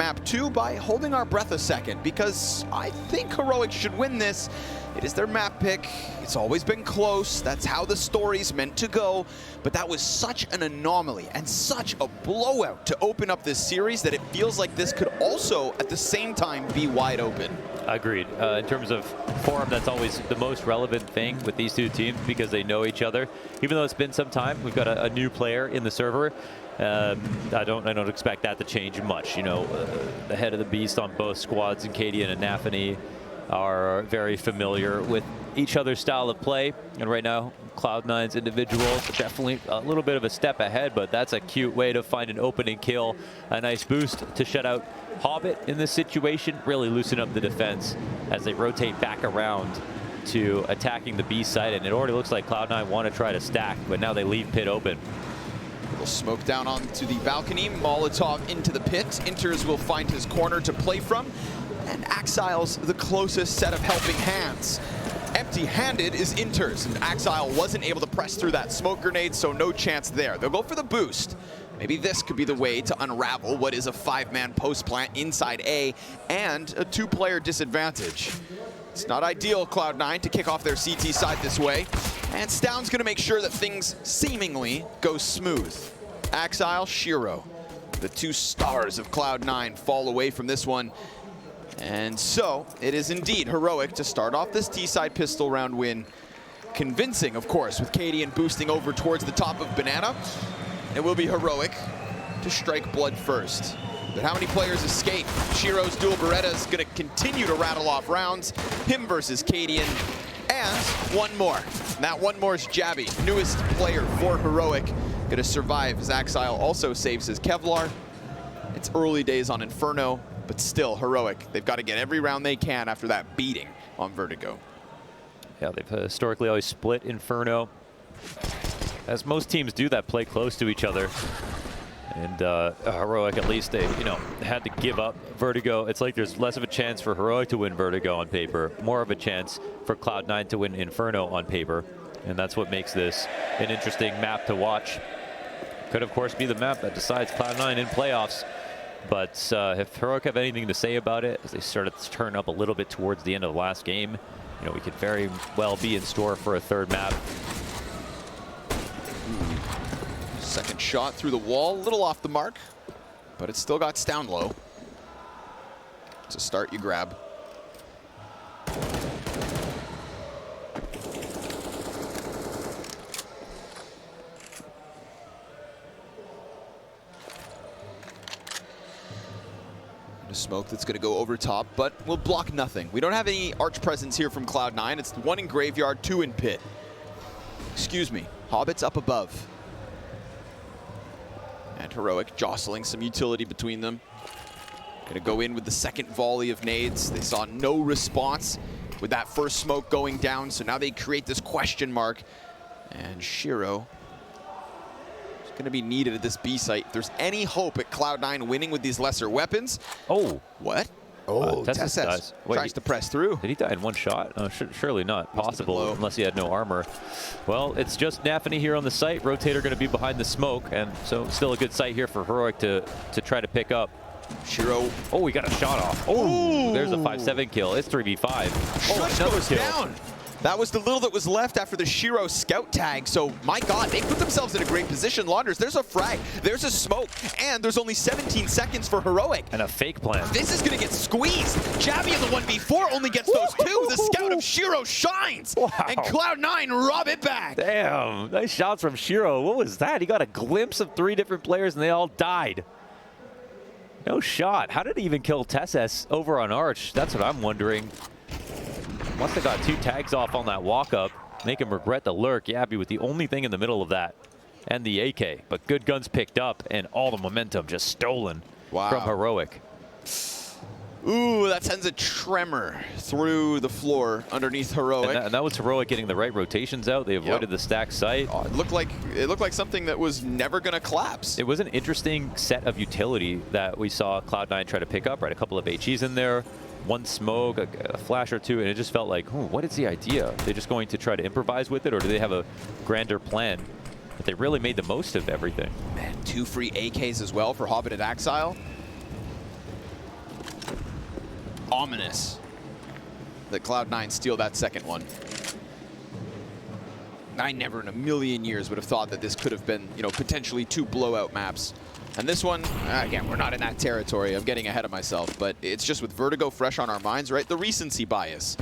map 2 by holding our breath a second, because I think Heroic should win this. It is their map pick. It's always been close. That's how the story's meant to go. But that was such an anomaly and such a blowout to open up this series that it feels like this could also, at the same time, be wide open. Agreed. In terms of form, that's always the most relevant thing with these two teams because they know each other. Even though it's been some time, we've got a new player in the server. I don't expect that to change much. You know, the head of the beast on both squads, and Katie and NAVI, are very familiar with each other's style of play. And right now, Cloud9's individuals are definitely a little bit of a step ahead, but that's a cute way to find an opening kill. A nice boost to shut out Hobbit in this situation, really loosen up the defense as they rotate back around to attacking the B site. And it already looks like Cloud9 want to try to stack, but now they leave pit open. Little smoke down onto the balcony, Molotov into the pit. Inters will find his corner to play from. And Axile's the closest set of helping hands. Empty-handed is Inters, and Axile wasn't able to press through that smoke grenade, so no chance there. They'll go for the boost. Maybe this could be the way to unravel what is a 5-man post plant inside A and a 2-player disadvantage. It's not ideal, Cloud9, to kick off their CT side this way. And Stound's gonna make sure that things seemingly go smooth. Axile, Shiro, the 2 stars of Cloud9 fall away from this one. And so, it is indeed Heroic to start off this T-side pistol round win. Convincing, of course, with Cadian boosting over towards the top of Banana. It will be Heroic to strike blood first. But how many players escape? Shiro's dual Beretta is going to continue to rattle off rounds. Him versus Cadian. And one more. And that one more is Jabby, newest player for Heroic. Going to survive as Axile also saves his Kevlar. It's early days on Inferno. But still, Heroic, they've got to get every round they can after that beating on Vertigo. Yeah, they've historically always split Inferno, as most teams do that play close to each other. And Heroic, at least, they had to give up Vertigo. It's like there's less of a chance for Heroic to win Vertigo on paper, more of a chance for Cloud9 to win Inferno on paper. And that's what makes this an interesting map to watch. Could, of course, be the map that decides Cloud9 in playoffs. But if Heroic have anything to say about it, as they started to turn up a little bit towards the end of the last game, we could very well be in store for a third map. Second shot through the wall, a little off the mark, but it's still got Stound low. It's a start you grab. A smoke that's going to go over top, but will block nothing. We don't have any arch presence here from Cloud9. It's 1 in Graveyard, 2 in Pit. Excuse me. Hobbit's up above. And Heroic jostling some utility between them. Going to go in with the second volley of nades. They saw no response with that first smoke going down, so now they create this question mark. And Shiro going to be needed at this B site. If there's any hope at Cloud9 winning with these lesser weapons. Oh, what? Oh, TSS tries to press through. Did he die in one shot? Oh, surely not possible unless he had no armor. Well, it's just NAVI here on the site. Rotator going to be behind the smoke, and so still a good site here for Heroic to try to pick up. Shiro. Oh, he got a shot off. Oh, there's a 5-7 kill. It's 3v5. Oh, another kill. Down. That was the little that was left after the Shiro scout tag. So, my God, they put themselves in a great position. Launders, there's a frag, there's a smoke, and there's only 17 seconds for Heroic. And a fake plan. This is going to get squeezed. Jabby in the 1v4 only gets those 2. The scout of Shiro shines. Wow. And Cloud9 rob it back. Damn, nice shots from Shiro. What was that? He got a glimpse of 3 different players, and they all died. No shot. How did he even kill TSS over on Arch? That's what I'm wondering. Must have got 2 tags off on that walk-up. Make him regret the lurk. Yabby with the only thing in the middle of that. And the AK. But good guns picked up, and all the momentum just stolen from Heroic. Ooh, that sends a tremor through the floor underneath Heroic. And that was Heroic getting the right rotations out. They avoided the stack site. Oh, it looked like something that was never going to collapse. It was an interesting set of utility that we saw Cloud9 try to pick up. Right, a couple of HEs in there. 1 smoke, a flash or 2, and it just felt like, what is the idea? Are they just going to try to improvise with it, or do they have a grander plan? But they really made the most of everything. Man, 2 free AKs as well for Hobbit at Axile. ominous that Cloud9 steal that second one. I never in a million years would have thought that this could have been, you know, potentially 2 blowout maps. And this one, again, we're not in that territory. I'm getting ahead of myself, but it's just with Vertigo fresh on our minds, right? The recency bias.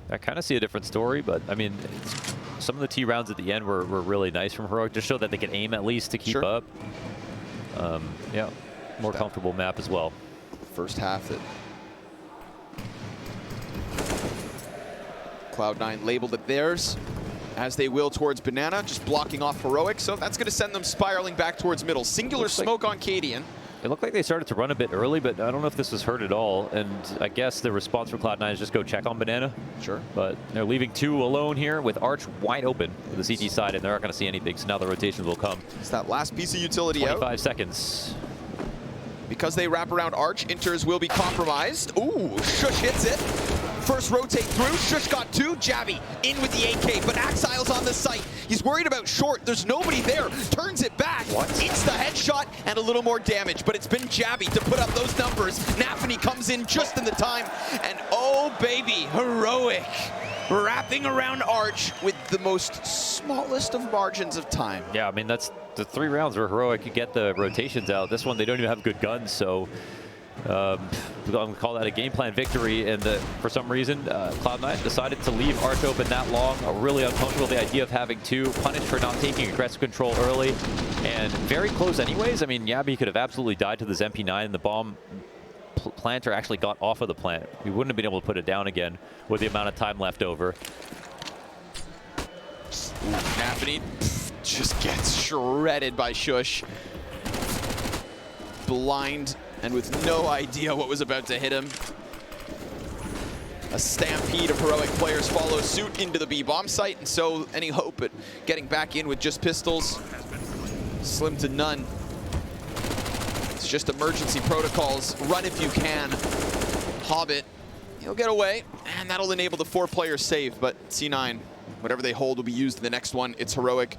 I kind of see a different story, but I mean, some of the T rounds at the end were really nice from Heroic. Just showed that they could aim at least to keep up. Yeah, more comfortable map as well. First half that Cloud9 labeled it theirs, as they will towards Banana, just blocking off Heroic. So that's going to send them spiraling back towards middle. Singular smoke on Cadian. It looked like they started to run a bit early, but I don't know if this was heard at all. And I guess the response from Cloud9 is just go check on Banana. Sure. But they're leaving 2 alone here with Arch wide open to the CT side, and they're not going to see anything. So now the rotations will come. It's that last piece of utility 25 seconds. Because they wrap around Arch, Inters will be compromised. Ooh, Shush hits it. First rotate through, Shush got 2, Javi in with the AK, but Axile's on the site. He's worried about short, there's nobody there, turns it back. What? It's the headshot and a little more damage, but it's been Javi to put up those numbers. NAVI comes in just in the time, and oh baby, Heroic wrapping around Arch with the most smallest of margins of time. Yeah, I mean, that's the 3 rounds where Heroic could get the rotations out. This one, they don't even have good guns, so I'm going to call that a game plan victory. And for some reason, Cloud9 decided to leave Arch open that long. Really uncomfortable, the idea of having 2, punished for not taking aggressive control early, and very close anyways. I mean, Yabi could have absolutely died to this MP9, and the bomb planter actually got off of the plant. We wouldn't have been able to put it down again with the amount of time left over. NAVI just gets shredded by Shush. Blind and with no idea what was about to hit him. A stampede of Heroic players follows suit into the B-bomb site, and so any hope at getting back in with just pistols, slim to none. It's just emergency protocols. Run if you can. Hobbit, he'll get away, and that'll enable the 4-player save, but C9, whatever they hold will be used in the next one. It's Heroic.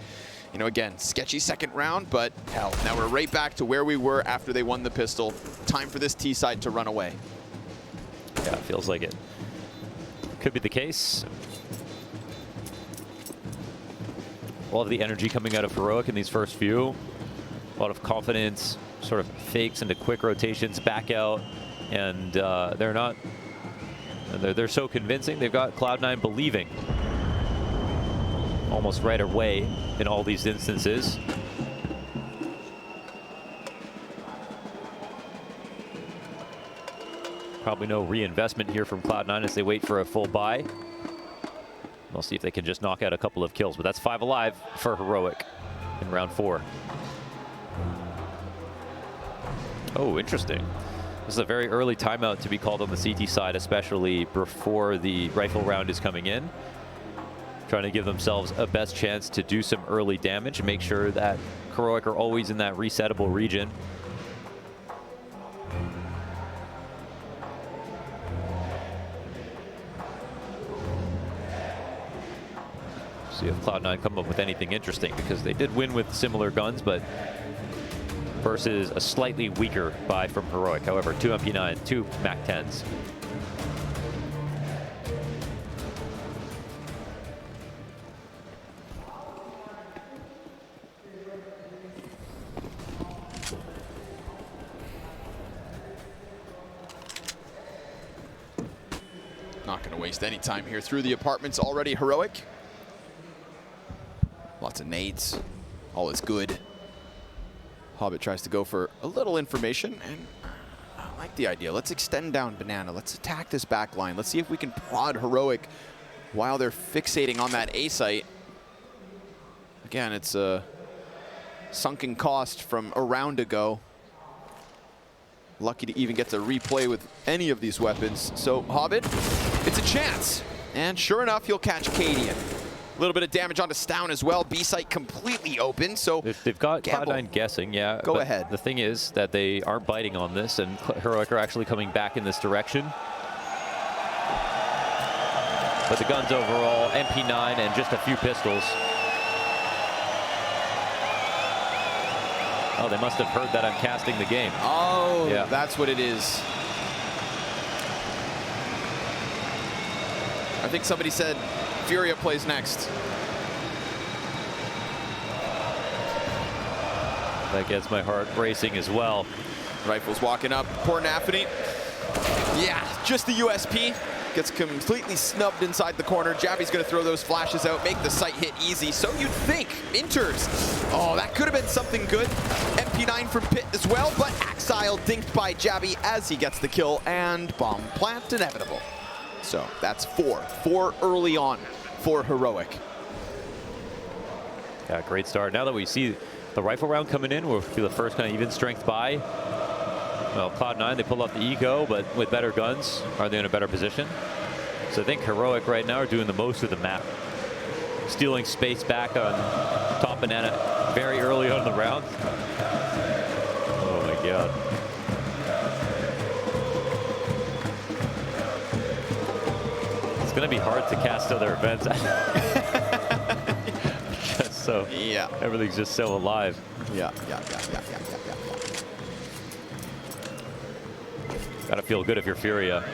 You know, again, sketchy second round, but hell, now we're right back to where we were after they won the pistol. Time for this T side to run away. Yeah, it feels like it. Could be the case. A lot of the energy coming out of Heroic in these first few. A lot of confidence, sort of fakes into quick rotations, back out, and they're so convincing. They've got Cloud9 believing almost right away in all these instances. Probably no reinvestment here from Cloud9 as they wait for a full buy. We'll see if they can just knock out a couple of kills, but that's 5 alive for Heroic in round 4. Oh, interesting. This is a very early timeout to be called on the CT side, especially before the rifle round is coming in. Trying to give themselves a best chance to do some early damage and make sure that Heroic are always in that resettable region. See if Cloud9 come up with anything interesting, because they did win with similar guns, but versus a slightly weaker buy from Heroic. However, 2 MP9, 2 MAC-10s. Not going to waste any time here through the apartments already. Heroic. Lots of nades. All is good. Hobbit tries to go for a little information, and I like the idea. Let's extend down Banana. Let's attack this back line. Let's see if we can prod Heroic while they're fixating on that A site. Again, it's a sunken cost from a round ago. Lucky to even get to replay with any of these weapons. So Hobbit, it's a chance. And sure enough, he'll catch Cadian. A little bit of damage onto Stown as well. B site completely open, so they've got Cloud9 guessing, yeah. Go ahead. The thing is that they aren't biting on this, and Heroic are actually coming back in this direction. But the guns overall, MP9 and just a few pistols. Oh, they must have heard that I'm casting the game. Oh, yeah. That's what it is. I think somebody said Furia plays next. That gets my heart racing as well. Rifles walking up. Poor NAVI. Yeah, just the USP. Gets completely snubbed inside the corner. Javi's going to throw those flashes out, make the sight hit easy. So you'd think. Inters. Oh, that could have been something good. MP9 from Pit as well, but Axile dinked by Javi as he gets the kill, and bomb plant inevitable. So that's 4. 4 early on for Heroic. Yeah, great start. Now that we see the rifle round coming in, we'll be the first kind of even strength buy. Well, Cloud9, they pulled off the eco, but with better guns, are they in a better position? So I think Heroic right now are doing the most of the map. Stealing space back on top banana very early on in the round. Oh my God. It's going to be hard to cast other events. Just so, yeah. Everything's just so alive. Yeah. Gotta feel good if you're Furia.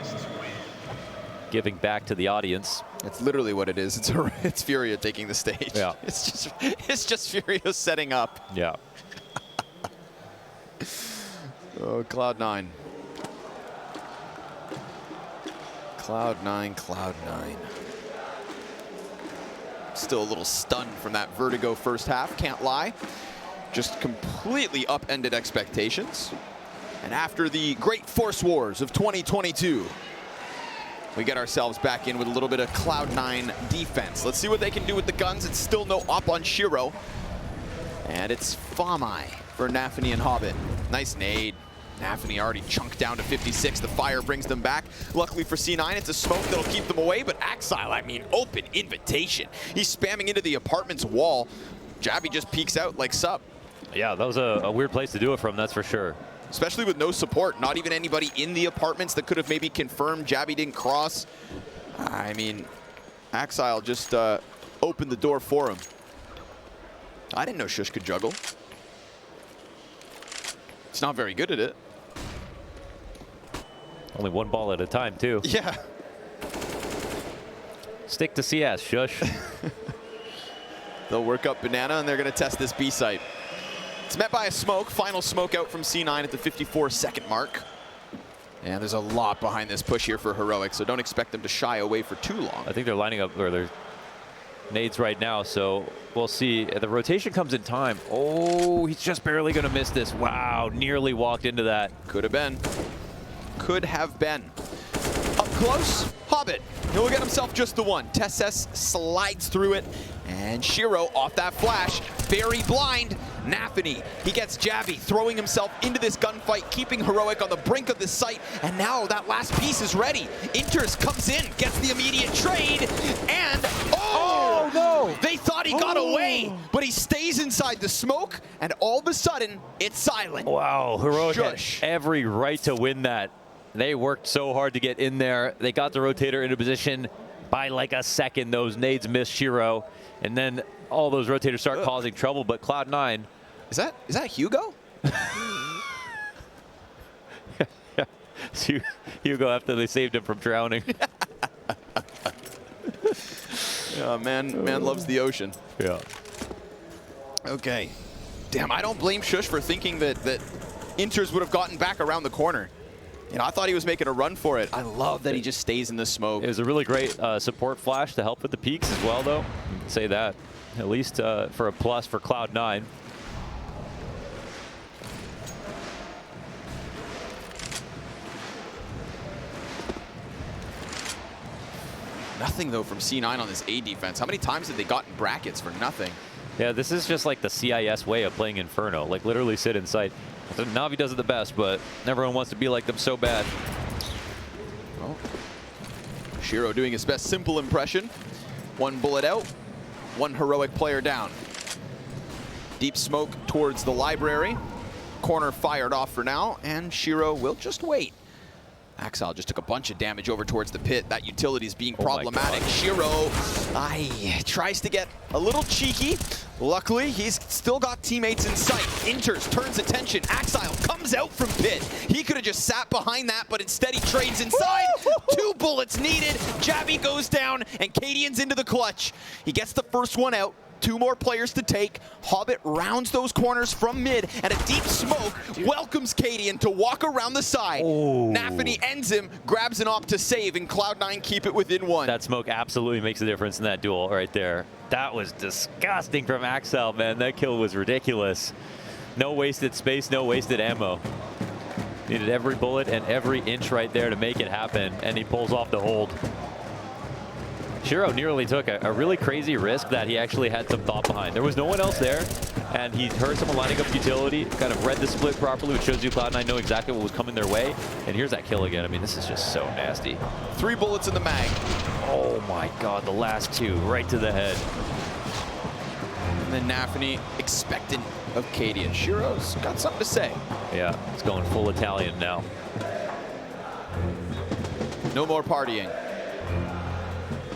Giving back to the audience. It's literally what it is. It's Furia taking the stage. Yeah. It's just Furia setting up. Yeah. Oh, Cloud9. Cloud9. Still a little stunned from that Vertigo first half, can't lie. Just completely upended expectations. And after the great Force Wars of 2022, we get ourselves back in with a little bit of Cloud9 defense. Let's see what they can do with the guns. It's still no op on Shiro. And it's Famai for NAVI and Hobbit. Nice nade. NAVI already chunked down to 56. The fire brings them back. Luckily for C9, it's a smoke that'll keep them away. But Axile, I mean, open invitation. He's spamming into the apartment's wall. Javi just peeks out like sup. Yeah, that was a weird place to do it from, that's for sure. Especially with no support, not even anybody in the apartments that could have maybe confirmed Javi didn't cross. I mean, Axile just opened the door for him. I didn't know Shush could juggle. He's not very good at it. Only one ball at a time, too. Yeah. Stick to CS, Shush. They'll work up banana, and they're going to test this B site. It's met by a smoke. Final smoke out from C9 at the 54-second mark. And there's a lot behind this push here for Heroic, so don't expect them to shy away for too long. I think they're lining up, or they're nades right now, so we'll see. The rotation comes in time. Oh, he's just barely going to miss this. Wow, nearly walked into that. Could have been. Could have been. Up close, Hobbit. He'll get himself just the one. Tesses slides through it, and Shiro off that flash. Very blind. NAVI, he gets Javi throwing himself into this gunfight, keeping Heroic on the brink of the site, and now that last piece is ready. Inters comes in, gets the immediate trade, and oh no! They thought he got away, but he stays inside the smoke, and all of a sudden, it's silent. Wow, Heroic had every right to win that. They worked so hard to get in there. They got the rotator into position by like a second. Those nades missed Shiro, and then all those rotators start causing trouble, but Cloud9. Is that Hugo? Yeah. Hugo after they saved him from drowning. Yeah, man loves the ocean. Yeah. Okay. Damn, I don't blame Shush for thinking that Inters would have gotten back around the corner. You know, I thought he was making a run for it. I love that he just stays in the smoke. It was a really great support flash to help with the peaks as well, though. Say that. At least for a plus for Cloud9. Nothing, though, from C9 on this A defense. How many times have they gotten brackets for nothing? Yeah, this is just like the CIS way of playing Inferno. Like, literally sit in sight. NAVI does it the best, but everyone wants to be like them so bad. Well, Shiro doing his best simple impression. One bullet out, one Heroic player down. Deep smoke towards the library. Corner fired off for now, and Shiro will just wait. Axile just took a bunch of damage over towards the pit. That utility is being problematic. Shiro tries to get a little cheeky. Luckily, he's still got teammates in sight. Inters turns attention. Axile comes out from pit. He could have have just sat behind that, but instead he trades inside. 2 bullets needed. Javi goes down, and Cadian's into the clutch. He gets the first one out. 2 more players to take. Hobbit rounds those corners from mid, and a deep smoke welcomes Cadian to walk around the side. NAVI ends him, grabs an op to save, and Cloud9 keep it within 1. That smoke absolutely makes a difference in that duel right there. That was disgusting from Axel, man. That kill was ridiculous. No wasted space, no wasted ammo. Needed every bullet and every inch right there to make it happen, and he pulls off the hold. Shiro nearly took a really crazy risk that he actually had some thought behind. There was no one else there, and he heard someone lining up utility, kind of read the split properly, which shows you Cloud9 know exactly what was coming their way. And here's that kill again. I mean, this is just so nasty. 3 bullets in the mag. Oh my God, the last 2 right to the head. And then NAVI expectant of Cadian. Shiro's got something to say. Yeah, it's going full Italian now. No more partying.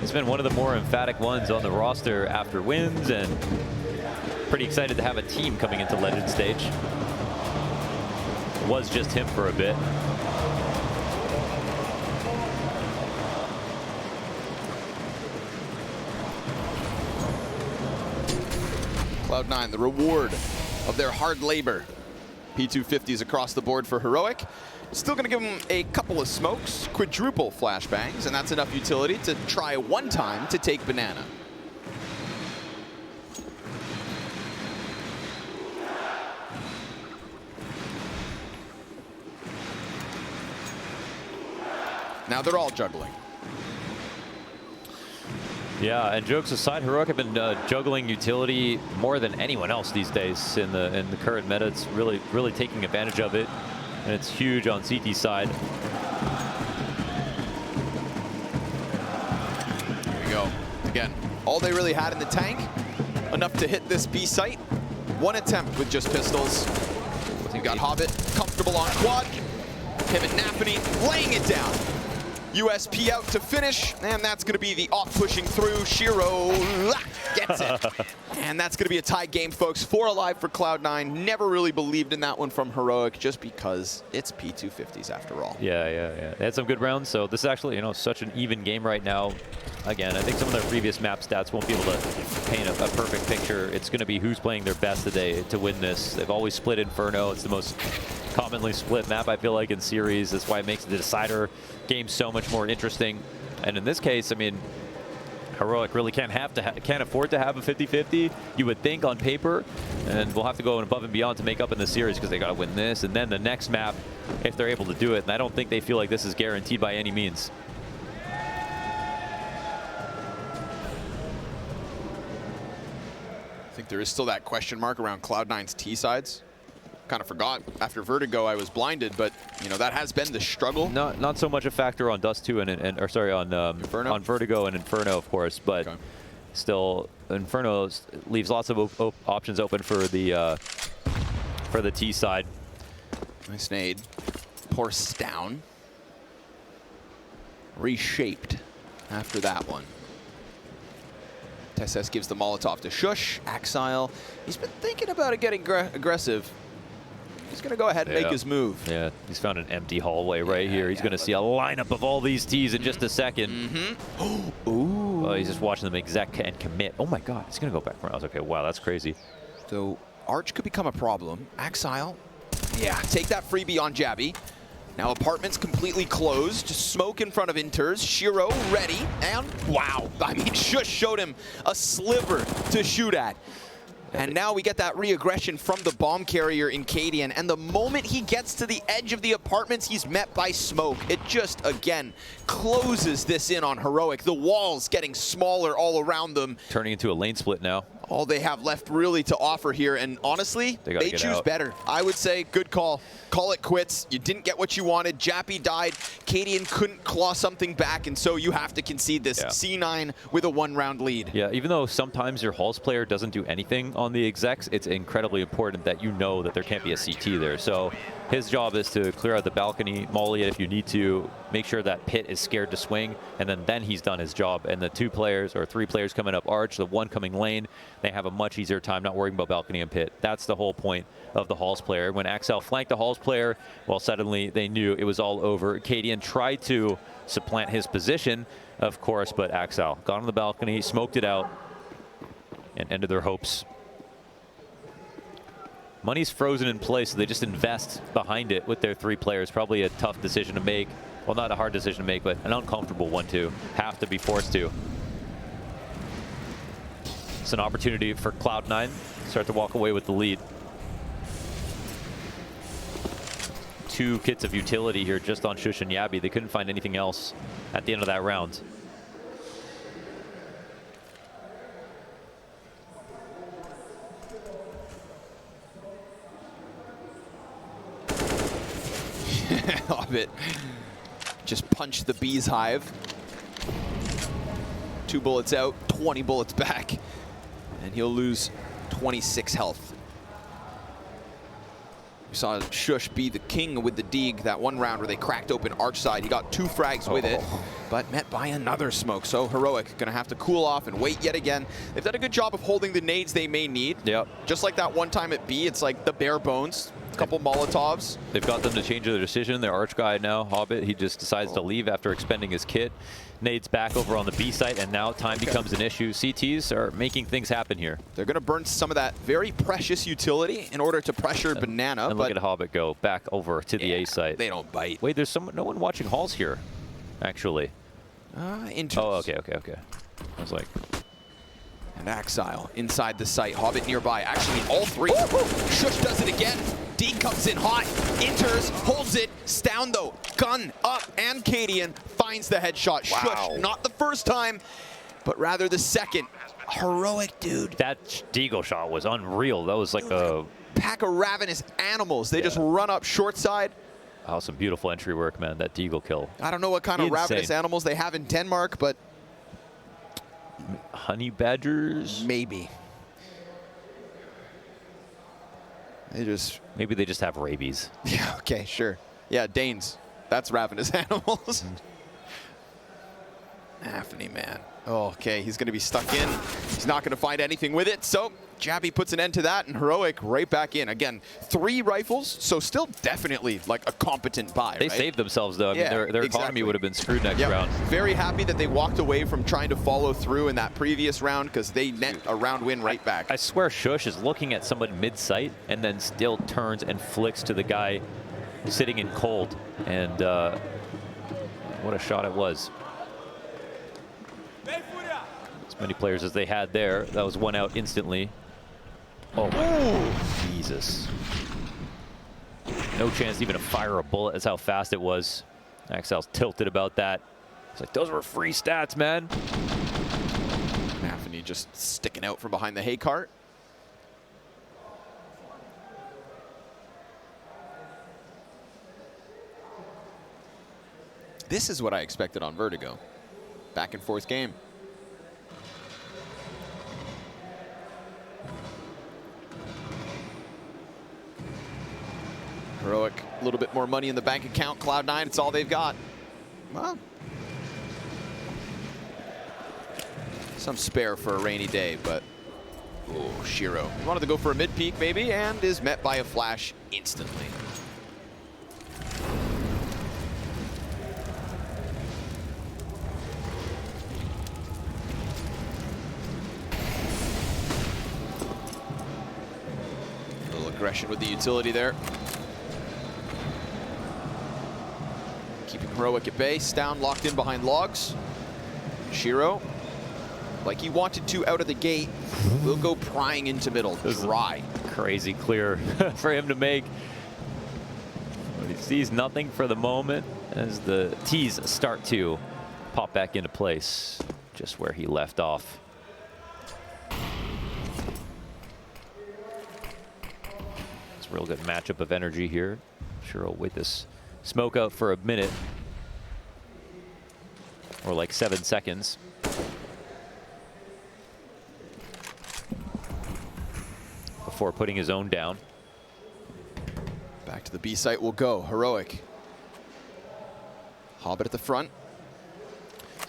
He's been one of the more emphatic ones on the roster after wins, and pretty excited to have a team coming into Legend stage. It was just him for a bit. Cloud9, the reward of their hard labor. P250s across the board for Heroic. Still going to give him a couple of smokes, quadruple flashbangs, and that's enough utility to try one time to take Banana. Now they're all juggling. Yeah, and jokes aside, Heroic have been juggling utility more than anyone else these days in the current meta. It's really taking advantage of it, and it's huge on CT's side. Here we go. Again, all they really had in the tank, enough to hit this B site. 1 attempt with just pistols. You've got Hobbit comfortable on quad. Him and NAVI laying it down. USP out to finish, and that's going to be the off pushing through. Shiro gets it. And that's going to be a tie game, folks. 4 alive for Cloud9. Never really believed in that one from Heroic, just because it's P250s after all. Yeah. They had some good rounds, so this is actually, such an even game right now. Again, I think some of their previous map stats won't be able to paint a perfect picture. It's going to be who's playing their best today to win this. They've always split Inferno. It's the most commonly split map, I feel like, in series. That's why it makes the decider game so much more interesting. And in this case, I mean, Heroic really can't afford to have a 50-50, you would think, on paper, and we'll have to go above and beyond to make up in the series because they got to win this and then the next map if they're able to do it. And I don't think they feel like this is guaranteed by any means. I think there is still that question mark around Cloud9's T sides. Kind of forgot after Vertigo I was blinded, but that has been the struggle. Not so much a factor on Dust 2 or sorry, on Vertigo and Inferno, of course, but still Inferno leaves lots of options open for the T side. Nice nade. Horse down. Reshaped after that one. Tesses gives the Molotov to Shush. Axile, he's been thinking about it getting aggressive. He's going to go ahead and make his move. Yeah, he's found an empty hallway right here. He's going to see a lineup of all these Ts in just a second. Ooh. Oh, he's just watching them exec and commit. Oh my God, he's going to go back around. Okay, wow, that's crazy. So Arch could become a problem. Axile, take that freebie on Jabby. Now apartment's completely closed. Smoke in front of Inters. Shiro ready, and wow. I mean, Shush showed him a sliver to shoot at. And now we get that re-aggression from the bomb carrier in Cadian. And the moment he gets to the edge of the apartments, he's met by smoke. It just, again, closes this in on Heroic. The walls getting smaller all around them. Turning into a lane split now. All they have left really to offer here. And honestly, they choose better. I would say good call. Call it quits. You didn't get what you wanted. Jappy died. Cadian couldn't claw something back. And so you have to concede this. C9 with a 1-round lead. Yeah, even though sometimes your Halls player doesn't do anything on the execs, it's incredibly important that you know that there can't be a CT there. So His job is to clear out the balcony, molly it if you need to, make sure that pit is scared to swing, and then he's done his job. And the 2 players or 3 players coming up arch, the 1 coming lane, they have a much easier time not worrying about balcony and pit. That's the whole point of the Halls player. When Axel flanked the Halls player, well, suddenly they knew it was all over. Cadian tried to supplant his position, of course, but Axel got on the balcony, smoked it out, and ended their hopes. Money's frozen in place, so they just invest behind it with their 3 players. Probably a tough decision to make. Well, not a hard decision to make, but an uncomfortable one to have to be forced to. It's an opportunity for Cloud9 to start to walk away with the lead. 2 kits of utility here just on Shush and Yabi. They couldn't find anything else at the end of that round. Hobbit just punched the bee's hive. 2 bullets out, 20 bullets back, and he'll lose 26 health. We saw Shush be the king with the Deeg that one round where they cracked open arch side. He got 2 frags with it, but met by another smoke. So Heroic gonna have to cool off and wait yet again. They've done a good job of holding the nades they may need. Yep. Just like that one time at B, it's like the bare bones. Couple Molotovs. They've got them to change their decision. Their arch guy now, Hobbit, he just decides to leave after expending his kit. Nades back over on the B site, and now time becomes an issue. CTs are making things happen here. They're going to burn some of that very precious utility in order to pressure Banana. And look at Hobbit go back over to the A site. They don't bite. Wait, there's no one watching Halls here, actually. Oh, okay. I was like... And Axile inside the site. Hobbit nearby. Actually, all 3. Shush does it again. Deeg comes in hot. Enters, holds it. Stown though. Gun up. And Cadian finds the headshot. Wow. Shush, not the first time, but rather the second. Heroic, dude. That Deagle shot was unreal. That was like a... pack of ravenous animals. They just run up short side. Oh, some beautiful entry work, man. That Deagle kill. I don't know what kind of ravenous animals they have in Denmark, but... honey badgers? Maybe. Maybe they just have rabies. Yeah, okay, sure. Yeah, Danes. That's ravenous animals. Anthony, man. Oh, okay, he's going to be stuck in. He's not going to find anything with it, so Jabby puts an end to that, and Heroic right back in. Again, 3 rifles, so still definitely like a competent buy, They saved themselves, though. I mean, their economy would have been screwed next round. Very happy that they walked away from trying to follow through in that previous round because they net a round win right back. I swear Shush is looking at someone mid-sight and then still turns and flicks to the guy sitting in cold. And what a shot it was. As many players as they had there. That was 1 out instantly. Oh, my Jesus. No chance even to fire a bullet. That's how fast it was. Axel's tilted about that. It's like, those were free stats, man. Anthony just sticking out from behind the hay cart. This is what I expected on Vertigo. Back and forth game. Heroic, a little bit more money in the bank account. Cloud9, it's all they've got. Well, some spare for a rainy day, but oh, Shiro wanted to go for a mid-peak maybe, and is met by a flash instantly. A little aggression with the utility there. Keeping Heroic at base, down, locked in behind logs. Shiro, like he wanted to out of the gate, will go prying into middle, dry. Crazy clear for him to make. But he sees nothing for the moment as the T's start to pop back into place, just where he left off. It's a real good matchup of energy here. Shiro with this smoke out for a minute, or like 7 seconds. Before putting his own down. Back to the B site will go. Heroic. Hobbit at the front.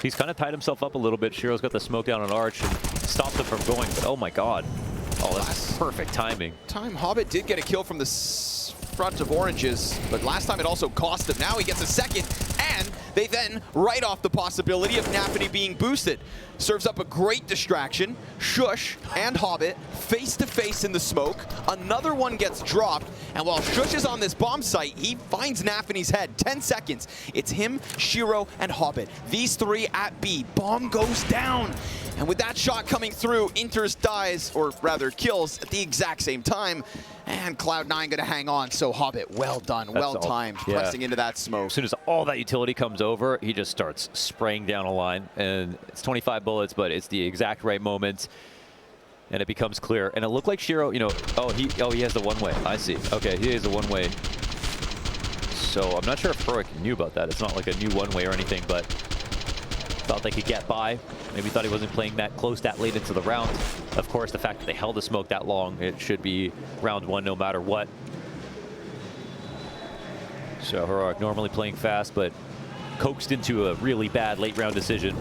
He's kind of tied himself up a little bit. Shiro's got the smoke down on Arch and stopped him from going, but oh my god. Oh, that's perfect timing. Hobbit did get a kill from the front of Oranges, but last time it also cost him. Now he gets a second, and they then write off the possibility of NAVI being boosted. Serves up a great distraction. Shush and Hobbit face to face in the smoke. Another one gets dropped, and while Shush is on this bomb site, he finds NAVI's head. 10 seconds. It's him, Shiro, and Hobbit. These three at B. Bomb goes down. And with that shot coming through, Inters dies, or rather kills, at the exact same time. And Cloud9 going to hang on. So Hobbit, well done, well timed, pressing into that smoke. As soon as all that utility comes over, he just starts spraying down a line. And it's 25 bullets, but it's the exact right moment. And it becomes clear. And it looked like Shiro, you know, he has the one-way. I see. Okay, he has the one-way. So I'm not sure if Heroic knew about that. It's not like a new one-way or anything, but thought they could get by. Maybe thought he wasn't playing that close that late into the round. Of course, the fact that they held the smoke that long, it should be round one no matter what. So Heroic normally playing fast, but coaxed into a really bad late round decision.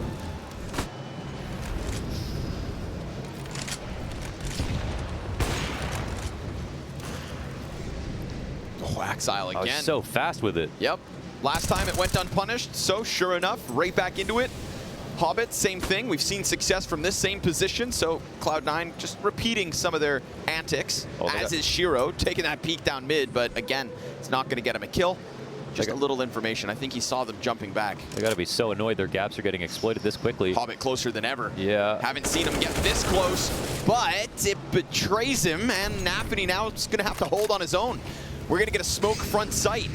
Oh, Exile again. So fast with it. Yep. Last time it went unpunished, so sure enough, right back into it. Hobbit, same thing. We've seen success from this same position, so Cloud9 just repeating some of their antics, as is Shiro, taking that peek down mid, but again, it's not going to get him a kill. Just a little information. I think he saw them jumping back. They got to be so annoyed their gaps are getting exploited this quickly. Hobbit closer than ever. Yeah. Haven't seen him get this close, but it betrays him, and NAVI now is going to have to hold on his own. We're going to get a smoke front sight.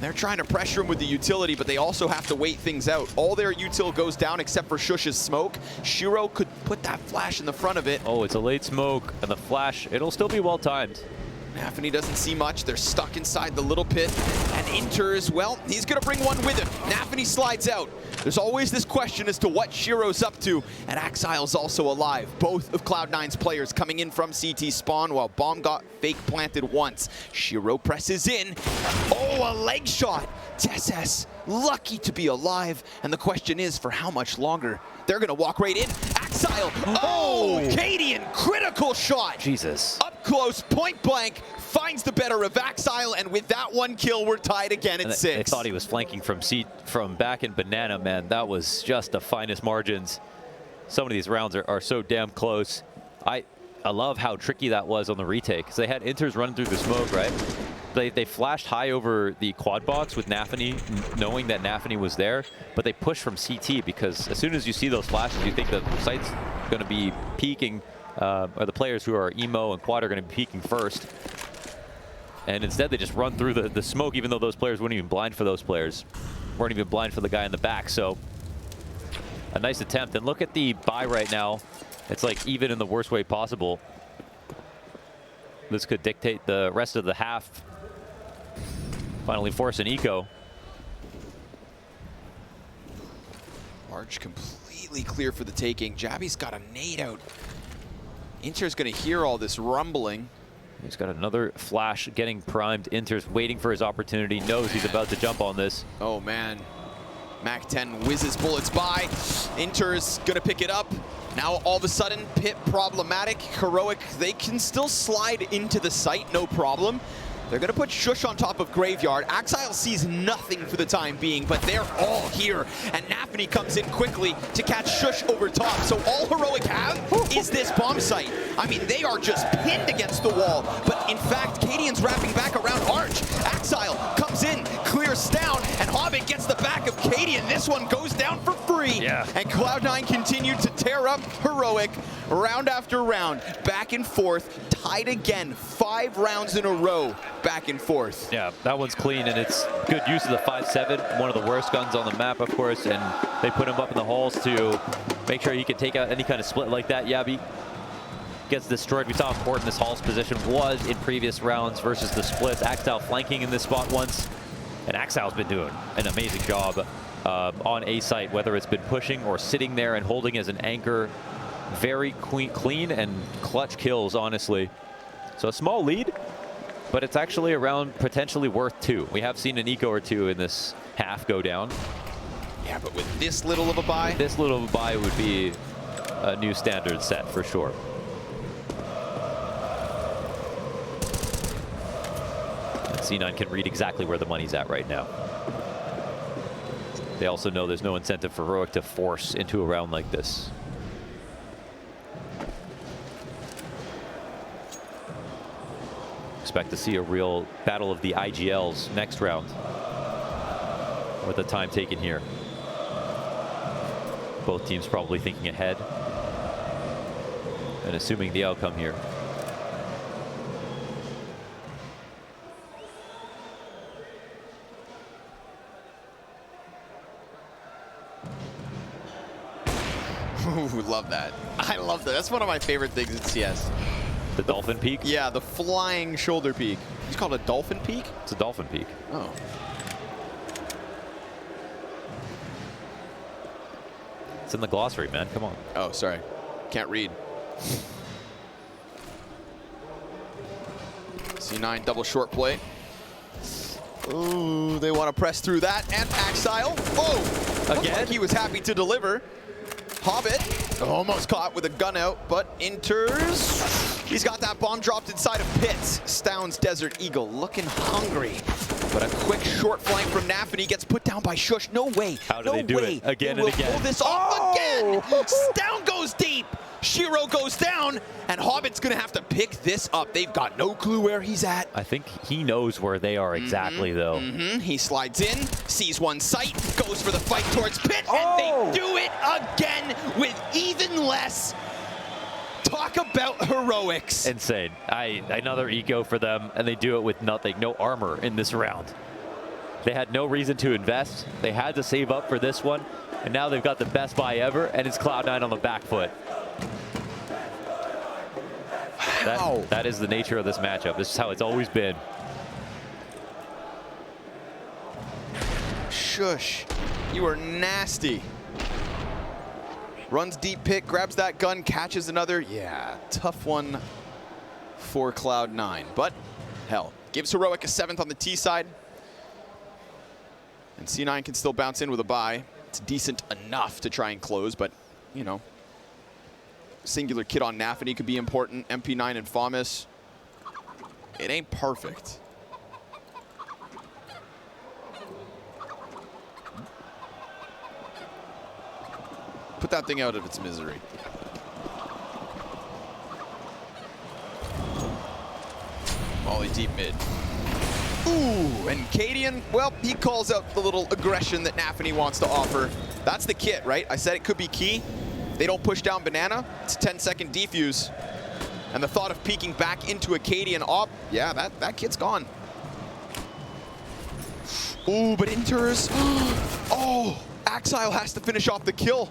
They're trying to pressure him with the utility, but they also have to wait things out. All their util goes down except for Shush's smoke. Shiro could put that flash in the front of it. Oh, it's a late smoke, and the flash, it'll still be well timed. NAVI doesn't see much. They're stuck inside the little pit. And Inters, well, he's going to bring one with him. NAVI slides out. There's always this question as to what Shiro's up to. And Exile's also alive. Both of Cloud9's players coming in from CT spawn while Bomb got fake planted once. Shiro presses in. Oh, a leg shot. TSS, lucky to be alive. And the question is, for how much longer? They're going to walk right in. Exile. Oh, Cadian, critical shot. Jesus. Up close, point blank, finds the better of Exile, and with that one kill, we're tied again at 6. I thought he was flanking from back in Banana, man. That was just the finest margins. Some of these rounds are so damn close. I love how tricky that was on the retake, because they had Inters running through the smoke, right? They flashed high over the quad box with NAVI, knowing that NAVI was there, but they pushed from CT, because as soon as you see those flashes, you think the site's going to be peeking, or the players who are emo and quad are going to be peeking first. And instead they just run through the smoke, even though those players weren't even blind for those players. Weren't even blind for the guy in the back. So a nice attempt. And look at the buy right now. It's like even in the worst way possible. This could dictate the rest of the half. Finally force an eco. Arch completely clear for the taking. Jabby's got a nade out. Inter's going to hear all this rumbling. He's got another flash getting primed. Inter's waiting for his opportunity, knows he's about to jump on this. Oh man, Mac 10 whizzes bullets by. Inter's gonna pick it up. Now all of a sudden, pit problematic. Heroic, they can still slide into the site, no problem. They're gonna put Shush on top of Graveyard. Exile sees nothing for the time being, but they're all here. And NAVI comes in quickly to catch Shush over top. So all Heroic have is this bomb site. I mean, they are just pinned against the wall. But in fact, Cadian's wrapping back around Arch. Exile comes in, clears down, and Hobbit gets the back of Cadian. This one goes down for free. Yeah. And Cloud9 continued to tear up Heroic round after round, back and forth, tied again, 5 rounds in a row, back and forth. Yeah, that one's clean, and it's good use of the 5.7, one of the worst guns on the map, of course, and they put him up in the halls to make sure he can take out any kind of split like that. Yabi gets destroyed. We saw how important this Hall's position was in previous rounds versus the splits. Axel flanking in this spot once, and Axel's been doing an amazing job on A site, whether it's been pushing or sitting there and holding as an anchor. Very clean and clutch kills, honestly. So a small lead, but it's actually around potentially worth 2. We have seen an eco or 2 in this half go down. Yeah, but with this little of a buy? This little of a buy would be a new standard set for sure. And C9 can read exactly where the money's at right now. They also know there's no incentive for Heroic to force into a round like this. Expect to see a real battle of the IGLs next round with the time taken here. Both teams probably thinking ahead and assuming the outcome here. Ooh, love that. I love that. That's one of my favorite things in CS. The dolphin peak? Yeah, the flying shoulder peak. It's called a dolphin peak? It's a dolphin peak. Oh. It's in the glossary, man. Come on. Oh, sorry. Can't read. C9 double short play. Ooh, they want to press through that. And Axile. Oh! Looked Again? like he was happy to deliver. Hobbit almost caught with a gun out, but enters. He's got that bomb dropped inside of Pits. Stoun's Desert Eagle looking hungry. But a quick short flank from NAVI gets put down by Shush. No way. How do they do it? Again and again. Pull this off again. Stoun goes deep. Shiro goes down, and Hobbit's gonna have to pick this up. They've got no clue where he's at. I think he knows where they are exactly, though. He slides in, sees one sight, goes for the fight towards Pit, and they do it again with even less. Talk about heroics. Insane. Another eco for them, and they do it with nothing. No armor in this round. They had no reason to invest. They had to save up for this one, and now they've got the best buy ever, and it's Cloud9 on the back foot. That is the nature of this matchup. This is how it's always been. Shush, you are nasty. Runs deep Pit, grabs that gun, catches another. Yeah, tough one for Cloud9. But hell, gives Heroic a 7th on the T side. And C9 can still bounce in with a buy. It's decent enough to try and close, but you know, singular kit on NAVI could be important. MP9 and FAMAS. It ain't perfect. Put that thing out of its misery. Molly deep mid. Ooh, and Cadian, well, he calls out the little aggression that NAVI wants to offer. That's the kit, right? I said it could be key. They don't push down Banana. It's a 10-second defuse. And the thought of peeking back into a Cadian op, yeah, that kit's gone. Ooh, but enters. Oh, Axile has to finish off the kill.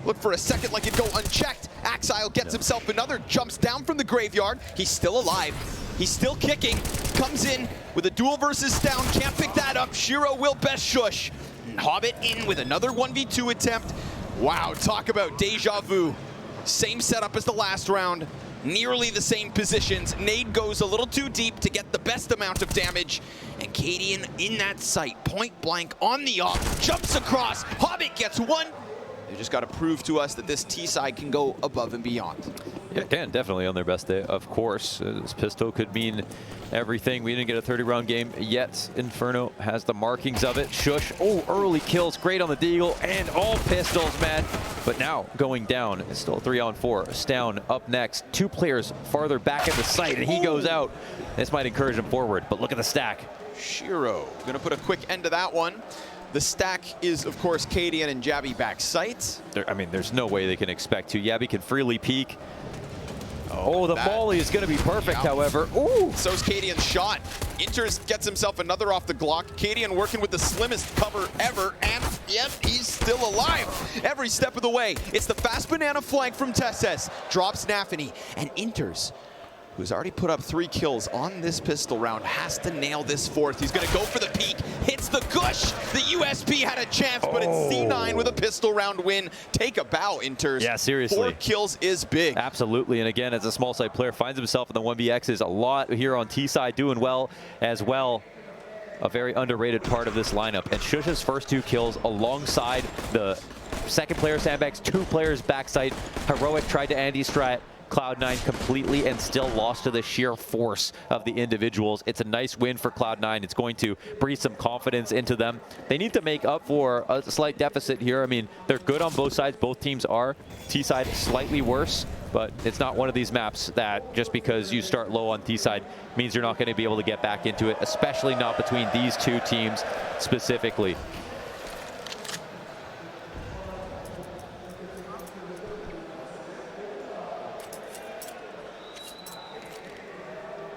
Look for a second like it'd go unchecked. Axile gets himself another, jumps down from the graveyard. He's still alive. He's still kicking. Comes in with a duel versus Stoun. Can't pick that up. Shiro will best Shush. Hobbit in with another 1v2 attempt. Wow, talk about deja vu. Same setup as the last round. Nearly the same positions. Nade goes a little too deep to get the best amount of damage. And Cadian in that sight, point blank on the off, jumps across. Hobbit gets one. They just got to prove to us that this T side can go above and beyond. Yeah, it can, definitely on their best day, of course. This pistol could mean everything. We didn't get a 30-round game yet. Inferno has the markings of it. Shush, oh, early kills, great on the Deagle, and all pistols, man. But now going down, it's still 3-on-4. Stoun up next. 2 players farther back at the site, and he goes out. This might encourage him forward, but look at the stack. Shiro gonna put a quick end to that one. The stack is, of course, Cadian and Jabby back sight. I mean, there's no way they can expect to. Jabby can freely peek. Oh, the volley is going to be perfect, however. Ooh! So's Cadian's shot. Inters gets himself another off the Glock. Cadian working with the slimmest cover ever, and yet he's still alive every step of the way. It's the fast banana flank from Tesses. Drops NAVI, and Inters, who's already put up 3 kills on this pistol round, has to nail this 4th. He's going to go for the peek. Hits the gush. The USP had a chance. chance, but it's C9 with a pistol round win. Take a bow, Inters. Yeah, seriously. 4 kills is big. Absolutely, and again, as a small side player, finds himself in the 1vx's a lot here on T side, doing well as well. A very underrated part of this lineup. And Shush's first 2 kills alongside the second player sandbags, 2 players backside. Heroic tried to anti-strat Cloud9 completely and still lost to the sheer force of the individuals. It's a nice win for Cloud9. It's going to breathe some confidence into them. They need to make up for a slight deficit here. I mean, they're good on both sides. Both teams are. T-side slightly worse, but it's not one of these maps that just because you start low on T-side means you're not going to be able to get back into it, especially not between these 2 teams specifically.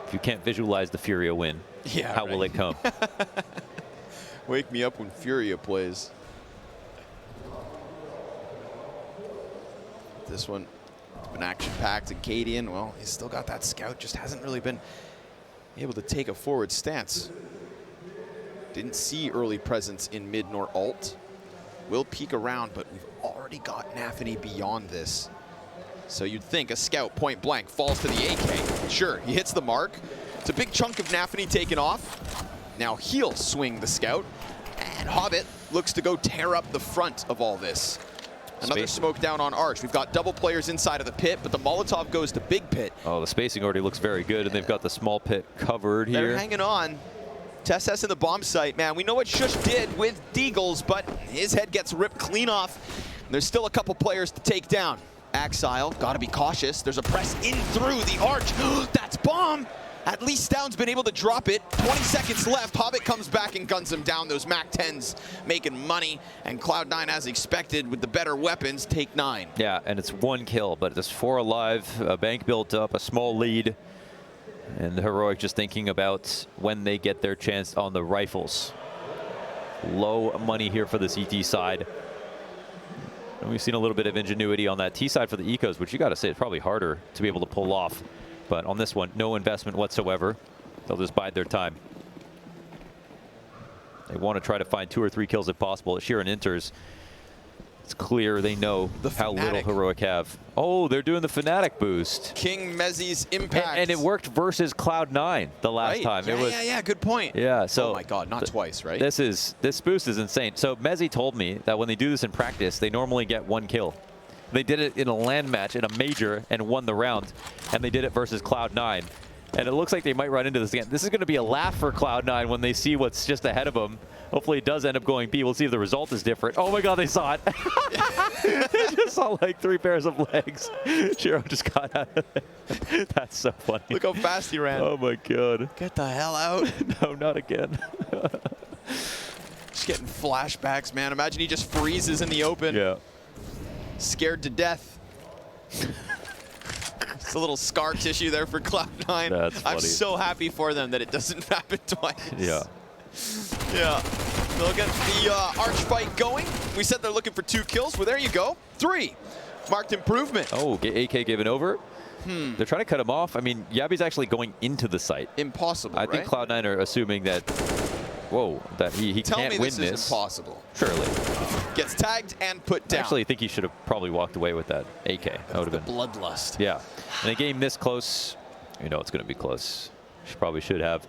If you can't visualize the Furia win, how will it come? Wake me up when Furia plays. This one has been action-packed, and Cadian, well, he's still got that scout, just hasn't really been able to take a forward stance. Didn't see early presence in mid nor alt. Will peek around, but we've already got NAVI beyond this. So you'd think a scout point blank falls to the AK. Sure, he hits the mark. It's a big chunk of NAVI taken off. Now he'll swing the scout, and Hobbit looks to go tear up the front of all this. Another smoke down on Arch. We've got double players inside of the pit, but the Molotov goes to big pit. Oh, the spacing already looks very good, and they've got the small pit covered here. They're hanging on. Tess in the bomb site. Man, we know what Shush did with Deagles, but his head gets ripped clean off. There's still a couple players to take down. Axile, gotta be cautious. There's a press in through the Arch. That's bomb! At least Stound's been able to drop it. 20 seconds left. Hobbit comes back and guns him down. Those MAC-10s making money. And Cloud9, as expected, with the better weapons, take 9. Yeah, and it's 1 kill, but it's 4 alive. A bank built up, a small lead. And Heroic just thinking about when they get their chance on the rifles. Low money here for the CT side. And we've seen a little bit of ingenuity on that T side for the ecos, which you got to say is probably harder to be able to pull off. But on this one, no investment whatsoever. They'll just bide their time. They want to try to find 2 or 3 kills if possible. At Sheeran enters, it's clear they know how little Heroic have. Oh, they're doing the Fnatic boost. King Mezzi's impact. And it worked versus Cloud9 the last time. Yeah, good point. Yeah, so. Oh my God, not twice, right? This boost is insane. So Mezzi told me that when they do this in practice, they normally get 1 kill. They did it in a LAN match in a major and won the round, and they did it versus Cloud9. And it looks like they might run into this again. This is going to be a laugh for Cloud9 when they see what's just ahead of them. Hopefully it does end up going B. We'll see if the result is different. Oh my God, they saw it. They just saw like 3 pairs of legs. Shiro just got out of there. That's so funny. Look how fast he ran. Oh my God. Get the hell out. No, not again. Just getting flashbacks, man. Imagine he just freezes in the open. Yeah. Scared to death. It's a little scar tissue there for Cloud9. That's funny. I'm so happy for them that it doesn't happen twice. Yeah. Yeah. They'll get the Arch fight going. We said they're looking for 2 kills. Well, there you go. 3. Marked improvement. Oh, AK given over. They're trying to cut him off. I mean, Yabi's actually going into the site. Impossible, I think Cloud9 are assuming that, that he can't win this. Tell me this is impossible. Surely. Gets tagged and put down. I actually think he should have probably walked away with that AK. That would have been bloodlust. Yeah. In a game this close, you know it's going to be close. Probably should have.